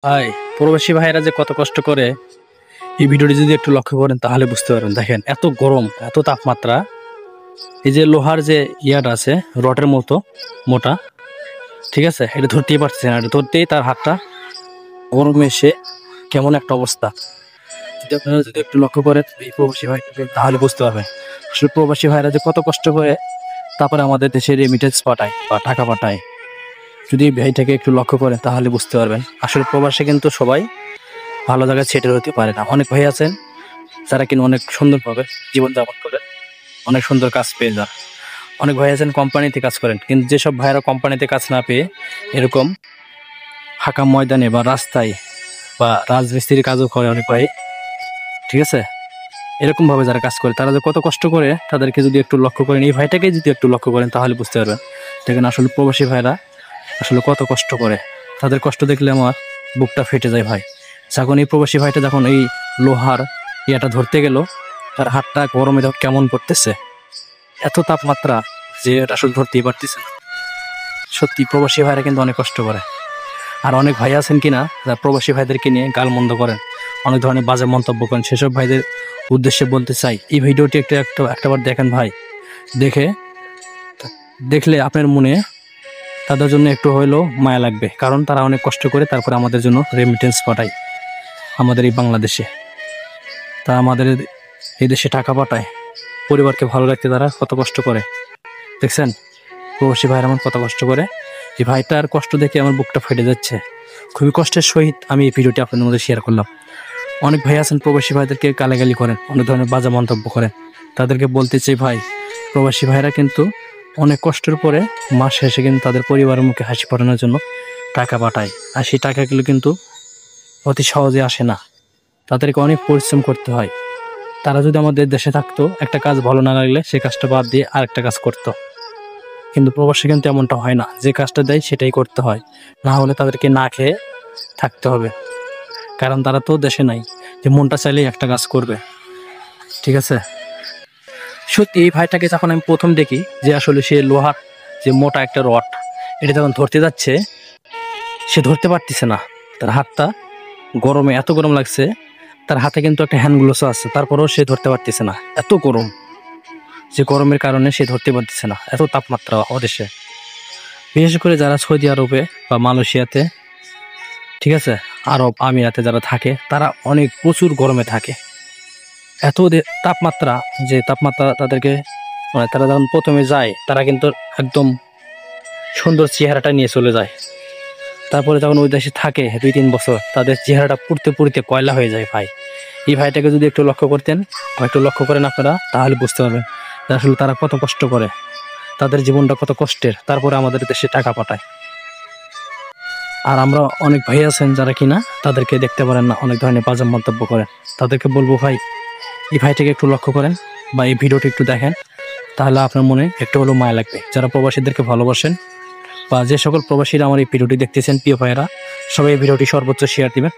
ভাই, প্রবাসী ভাইয়েরা যে কত কষ্ট করে এই ভিডিওটি যদি একটু লক্ষ্য করেন তাহলে বুঝতে পারবেন। দেখেন এত গরম, এত তাপমাত্রা। এই যে লোহার যে ইয়াটা আছে, রডের মতো মোটা, ঠিক আছে, এটা ধরতেই পারছে না। এটা ধরতেই তার হাতটা গরমে এসে কেমন একটা অবস্থা। যদি আপনারা যদি একটু লক্ষ্য করেন এই প্রবাসী ভাইটাকে তাহলে বুঝতে পারবেন আসলে প্রবাসী ভাইরা যে কত কষ্ট করে তারপরে আমাদের দেশে রেমিটেন্স পাঠায় বা টাকা পাঠায়। যদি এই ভাইটাকে একটু লক্ষ্য করেন তাহলে বুঝতে পারবেন আসলে প্রবাসে কিন্তু সবাই ভালো জায়গায় সেটেল হতে পারে না। অনেক ভাই আছেন যারা কিনা অনেক সুন্দরভাবে জীবনযাপন করেন, অনেক সুন্দর কাজ পেয়ে যান। অনেক ভাই আছেন কোম্পানিতে কাজ করেন, কিন্তু যেসব ভাইয়েরা কোম্পানিতে কাজ না পেয়ে এরকম ফাঁকা ময়দানে বা রাস্তায় বা রাজমিস্ত্রির কাজও করে অনেক ভাই, ঠিক আছে, এরকমভাবে যারা কাজ করে তারা যে কত কষ্ট করে তাদেরকে যদি একটু লক্ষ্য করেন, এই ভাইটাকে যদি একটু লক্ষ্য করেন তাহলে বুঝতে পারবেন। দেখেন আসলে প্রবাসী ভাইরা আসলে কত কষ্ট করে, তাদের কষ্ট দেখলে আমার বুকটা ফেটে যায় ভাই। যখন এই প্রবাসী ভাইটা যখন এই লোহার ইয়াটা ধরতে গেল, তার হাতটা গরমে যখন কেমন করতেছে, এত তাপমাত্রা যে এটা আসলে ধরতেই পারতেছে না। সত্যি প্রবাসী ভাইরা কিন্তু অনেক কষ্ট করে। আর অনেক ভাই আছেন কিনা যারা প্রবাসী ভাইদেরকে নিয়ে গালমন্দ করেন, অনেক ধরনের বাজে মন্তব্য করেন, সেসব ভাইদের উদ্দেশ্যে বলতে চাই এই ভিডিওটি একটাবার দেখেন ভাই। দেখে দেখলে আপনার মনে তাদের জন্য একটু হলেও মায়া লাগবে, কারণ তারা অনেক কষ্ট করে তারপরে আমাদের জন্য রেমিটেন্স পাঠায় আমাদের এই বাংলাদেশে। তারা আমাদের এই দেশে টাকা পাঠায়, পরিবারকে ভালো রাখতে তারা কত কষ্ট করে। দেখছেন প্রবাসী ভাইয়ের আমার কত কষ্ট করে। এই ভাইটার কষ্ট দেখে আমার বুকটা ফেটে যাচ্ছে। খুবই কষ্টের সহিত আমি এই ভিডিওটি আপনাদের মধ্যে শেয়ার করলাম। অনেক ভাই আছেন প্রবাসী ভাইদেরকে গালাগালি করেন, অনেক ধরনের বাজে মন্তব্য করেন। তাদেরকে বলতে চাই ভাই, প্রবাসী ভাইরা কিন্তু অনেক কষ্টের পরে মাস শেষে কিন্তু তাদের পরিবারের মুখে হাসি ফোটানোর জন্য টাকা পাঠায়। আর সেই টাকাগুলো কিন্তু অতি সহজে আসে না, তাদেরকে অনেক পরিশ্রম করতে হয়। তারা যদি আমাদের দেশে থাকতো, একটা কাজ ভালো না লাগলে সে কাজটা বাদ দিয়ে আরেকটা কাজ করতো, কিন্তু প্রবাসে কিন্তু এমনটা হয় না। যে কাজটা দেয় সেটাই করতে হয়, না হলে তাদেরকে না খেয়ে থাকতে হবে। কারণ তারা তো দেশে নাই যে মনটা চাইলেই একটা কাজ করবে, ঠিক আছে। সত্যি এই ভাইটাকে যখন আমি প্রথম দেখি যে আসলে সে লোহার যে মোটা একটা রড, এটা যখন ধরতে যাচ্ছে সে ধরতে পারতেছে না। তার হাতটা গরমে এত গরম লাগছে, তার হাতে কিন্তু একটা হ্যান্ড গ্লোভস আছে, তারপরেও সে ধরতে পারতেছে না। এত গরম, যে গরমের কারণে সে ধরতে পারতেছে না। এত তাপমাত্রা ওদেশে, বিশেষ করে যারা সৌদি আরবে বা মালয়েশিয়াতে, ঠিক আছে, আরব আমিরাতে যারা থাকে তারা অনেক প্রচুর গরমে থাকে। এত তাপমাত্রা, যে তাপমাত্রা তাদেরকে মানে তারা যখন প্রথমে যায় তারা কিন্তু একদম সুন্দর চেহারাটা নিয়ে চলে যায়। তারপরে যখন ওই দেশে থাকে 2-3 বছর তাদের চেহারাটা পুড়তে পুড়তে কয়লা হয়ে যায় ভাই। এই ভাইটাকে যদি একটু লক্ষ্য করতেন বা একটু লক্ষ্য করেন আপনারা তাহলে বুঝতে পারবেন যে আসলে তারা কত কষ্ট করে, তাদের জীবনটা কত কষ্টের, তারপরে আমাদের দেশে টাকা পাঠায়। আর আমরা অনেক ভাই আছেন যারা কিনা তাদেরকে দেখতে পারেন না, অনেক ধরনের বাজে মন্তব্য করেন। তাদেরকে বলবো ভাই, এই ভাইটাকে একটু লক্ষ্য করেন বা এই ভিডিওটি একটু দেখেন, তাহলে আপনার মনে একটু হলেও মায়া লাগবে। যারা প্রবাসীদেরকে ভালোবাসেন বা যে সকল প্রবাসীরা আমার এই ভিডিওটি দেখতেছেন, প্রিয় ভাইয়েরা, সবাই এই ভিডিওটি সর্বোচ্চ শেয়ার দিবেন,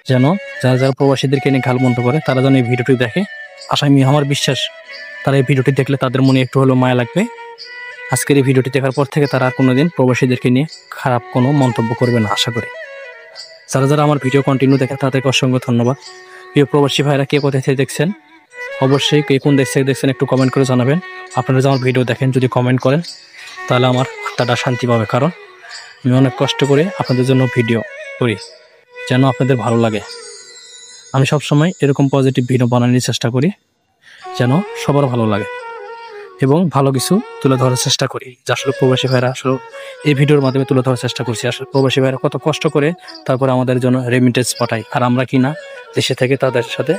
যেন যারা যারা প্রবাসীদেরকে নিয়ে গালমন্দ করে তারা যেন এই ভিডিওটি দেখে। আমার বিশ্বাস তারা এই ভিডিওটি দেখলে তাদের মনে একটু হলেও মায়া লাগবে। আজকের এই ভিডিওটি দেখার পর থেকে তারা আর কোনোদিন প্রবাসীদেরকে নিয়ে খারাপ কোনো মন্তব্য করবে না আশা করি। যারা যারা আমার ভিডিও কন্টিনিউ দেখেন তাদেরকে অসংখ্য ধন্যবাদ। প্রিয় প্রবাসী ভাইরা, কে কোথায় থেকে দেখছেন অবশ্যই কে কোন দেশ থেকে দেখছেন একটু কমেন্ট করে জানাবেন। আপনারা যদি আমার ভিডিও দেখেন যদি কমেন্ট করেন তাহলে আমার আত্মাটা শান্তি পাবে, কারণ আমি অনেক কষ্ট করে আপনাদের জন্য ভিডিও করি যেন আপনাদের ভালো লাগে। আমি সবসময় এরকম পজিটিভ ভিডিও বানানোর চেষ্টা করি যেন সবার ভালো লাগে এবং ভালো কিছু তুলে ধরার চেষ্টা করি। যা আসলে প্রবাসী ভাইরা আসলে এই ভিডিওর মাধ্যমে তুলে ধরার চেষ্টা করছি আসলে প্রবাসী ভাইরা কত কষ্ট করে তারপরে আমাদের জন্য রেমিটেন্স পাঠায়, আর আমরা কি না দেশে থেকে তাদের সাথে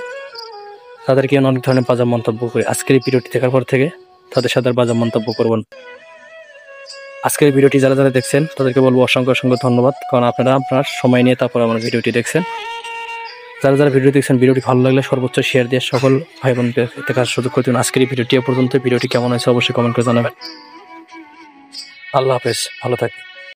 তাদেরকে অনেক ধরনের বাজে মন্তব্য করি। আজকের এই ভিডিওটি দেখার পর থেকে তাদের সাথে বাজে মন্তব্য করব না। আজকের এই ভিডিওটি যারা যারা দেখছেন তাদেরকে বলবো অসংখ্য অসংখ্য ধন্যবাদ, কারণ আপনারা আপনার সময় নিয়ে তারপর আমার ভিডিওটি দেখছেন। যারা যারা ভিডিও দেখছেন ভিডিওটি ভালো লাগলে সর্বোচ্চ শেয়ার দিয়ে সকল ভাই বোনকে দেখার সুযোগ করে দিন। আজকের এই ভিডিওটি পর্যন্ত। ভিডিওটি কেমন হয়েছে অবশ্যই কমেন্ট করে জানাবেন। আল্লাহ হাফেজ, ভালো থাকবেন।